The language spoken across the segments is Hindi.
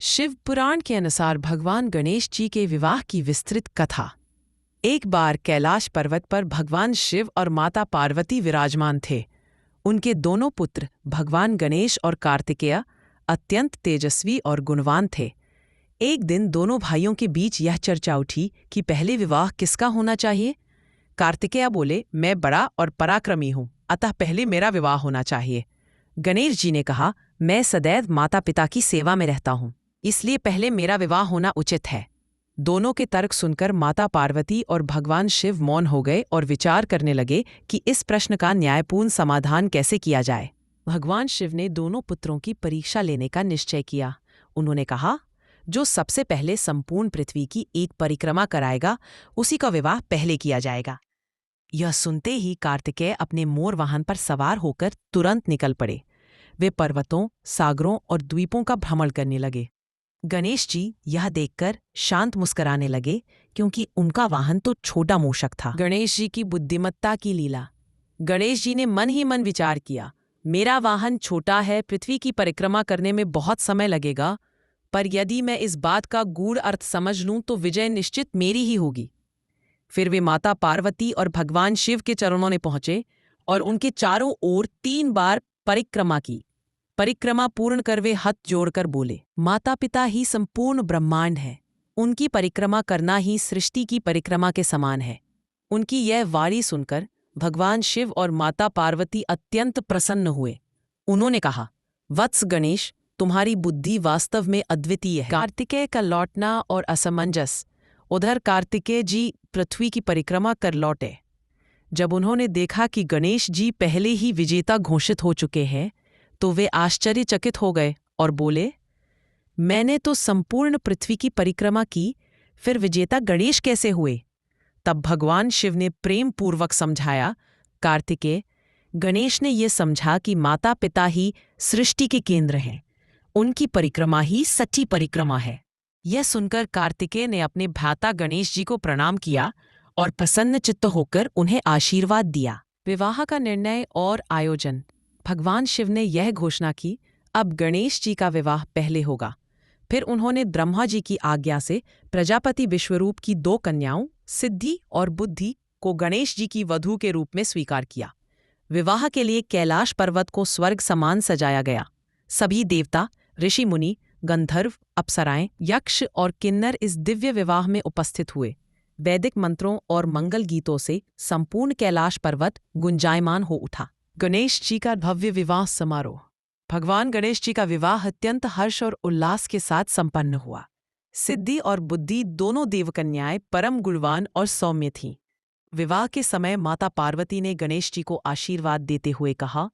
शिव पुराण के अनुसार भगवान गणेश जी के विवाह की विस्तृत कथा। एक बार कैलाश पर्वत पर भगवान शिव और माता पार्वती विराजमान थे। उनके दोनों पुत्र भगवान गणेश और कार्तिकेय अत्यंत तेजस्वी और गुणवान थे। एक दिन दोनों भाइयों के बीच यह चर्चा उठी कि पहले विवाह किसका होना चाहिए। कार्तिकेय बोले, मैं बड़ा और पराक्रमी हूँ, अतः पहले मेरा विवाह होना चाहिए। गणेश जी ने कहा, मैं सदैव माता पिता की सेवा में रहता हूँ, इसलिए पहले मेरा विवाह होना उचित है। दोनों के तर्क सुनकर माता पार्वती और भगवान शिव मौन हो गए और विचार करने लगे कि इस प्रश्न का न्यायपूर्ण समाधान कैसे किया जाए। भगवान शिव ने दोनों पुत्रों की परीक्षा लेने का निश्चय किया। उन्होंने कहा, जो सबसे पहले संपूर्ण पृथ्वी की एक परिक्रमा कराएगा, उसी का विवाह पहले किया जाएगा। यह सुनते ही कार्तिकेय अपने मोर वाहन पर सवार होकर तुरंत निकल पड़े। वे पर्वतों, सागरों और द्वीपों का भ्रमण करने लगे। गणेश जी यह देखकर शांत मुस्कुराने लगे, क्योंकि उनका वाहन तो छोटा मूषक था। गणेश जी की बुद्धिमत्ता की लीला। गणेश जी ने मन ही मन विचार किया, मेरा वाहन छोटा है, पृथ्वी की परिक्रमा करने में बहुत समय लगेगा, पर यदि मैं इस बात का गूढ़ अर्थ समझ लूं तो विजय निश्चित मेरी ही होगी। फिर वे माता पार्वती और भगवान शिव के चरणों में पहुंचे और उनके चारों ओर 3 बार परिक्रमा की। परिक्रमा पूर्ण कर वे हाथ जोड़कर बोले, माता पिता ही संपूर्ण ब्रह्मांड है, उनकी परिक्रमा करना ही सृष्टि की परिक्रमा के समान है। उनकी यह वाणी सुनकर भगवान शिव और माता पार्वती अत्यंत प्रसन्न हुए। उन्होंने कहा, वत्स गणेश, तुम्हारी बुद्धि वास्तव में अद्वितीय है। कार्तिकेय का लौटना और असमंजस। उधर कार्तिकेय जी पृथ्वी की परिक्रमा कर लौटे। जब उन्होंने देखा कि गणेश जी पहले ही विजेता घोषित हो चुके हैं, तो वे आश्चर्यचकित हो गए और बोले, मैंने तो संपूर्ण पृथ्वी की परिक्रमा की, फिर विजेता गणेश कैसे हुए? तब भगवान शिव ने प्रेम पूर्वक समझाया, कार्तिकेय, गणेश ने यह समझा कि माता पिता ही सृष्टि के केंद्र हैं, उनकी परिक्रमा ही सच्ची परिक्रमा है। यह सुनकर कार्तिकेय ने अपने भ्राता गणेश जी को प्रणाम किया और प्रसन्न चित्त होकर उन्हें आशीर्वाद दिया। विवाह का निर्णय और आयोजन। भगवान शिव ने यह घोषणा की, अब गणेश जी का विवाह पहले होगा। फिर उन्होंने ब्रह्मा जी की आज्ञा से प्रजापति विश्वरूप की 2 कन्याओं सिद्धि और बुद्धि को गणेश जी की वधू के रूप में स्वीकार किया। विवाह के लिए कैलाश पर्वत को स्वर्ग समान सजाया गया। सभी देवता, ऋषि मुनि, गंधर्व, अप्सराएं, यक्ष और किन्नर इस दिव्य विवाह में उपस्थित हुए। वैदिक मंत्रों और मंगल गीतों से संपूर्ण कैलाश पर्वत गुंजायमान हो उठा। गणेश जी का भव्य विवाह समारोह। भगवान गणेश जी का विवाह अत्यंत हर्ष और उल्लास के साथ संपन्न हुआ। सिद्धि और बुद्धि दोनों देवकन्याएं परम गुणवान और सौम्य थीं। विवाह के समय माता पार्वती ने गणेश जी को आशीर्वाद देते हुए कहा,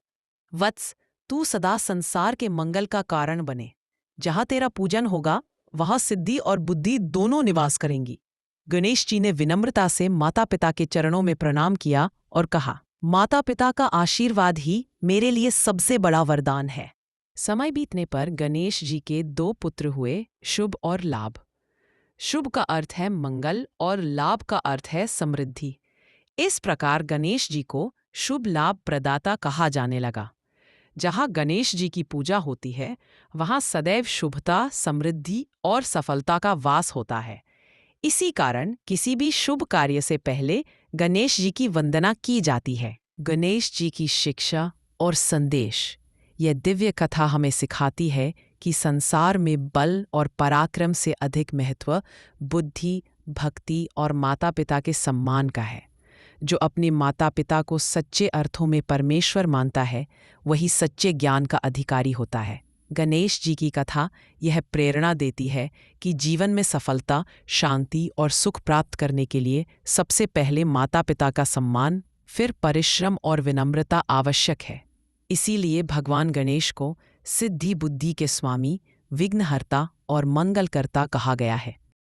वत्स, तू सदा संसार के मंगल का कारण बने। जहां तेरा पूजन होगा, वहां सिद्धि और बुद्धि दोनों निवास करेंगी। गणेश जी ने विनम्रता से माता पिता के चरणों में प्रणाम किया और कहा, माता पिता का आशीर्वाद ही मेरे लिए सबसे बड़ा वरदान है। समय बीतने पर गणेश जी के 2 पुत्र हुए, शुभ और लाभ। शुभ का अर्थ है मंगल और लाभ का अर्थ है समृद्धि। इस प्रकार गणेश जी को शुभ लाभ प्रदाता कहा जाने लगा। जहाँ गणेश जी की पूजा होती है, वहाँ सदैव शुभता, समृद्धि और सफलता का वास होता है। इसी कारण किसी भी शुभ कार्य से पहले गणेश जी की वंदना की जाती है। गणेश जी की शिक्षा और संदेश। यह दिव्य कथा हमें सिखाती है कि संसार में बल और पराक्रम से अधिक महत्व बुद्धि, भक्ति और माता पिता के सम्मान का है। जो अपने माता पिता को सच्चे अर्थों में परमेश्वर मानता है, वही सच्चे ज्ञान का अधिकारी होता है। गणेश जी की कथा यह प्रेरणा देती है कि जीवन में सफलता, शांति और सुख प्राप्त करने के लिए सबसे पहले माता पिता का सम्मान, फिर परिश्रम और विनम्रता आवश्यक है। इसीलिए भगवान गणेश को सिद्धि बुद्धि के स्वामी, विघ्नहर्ता और मंगलकर्ता कहा गया है।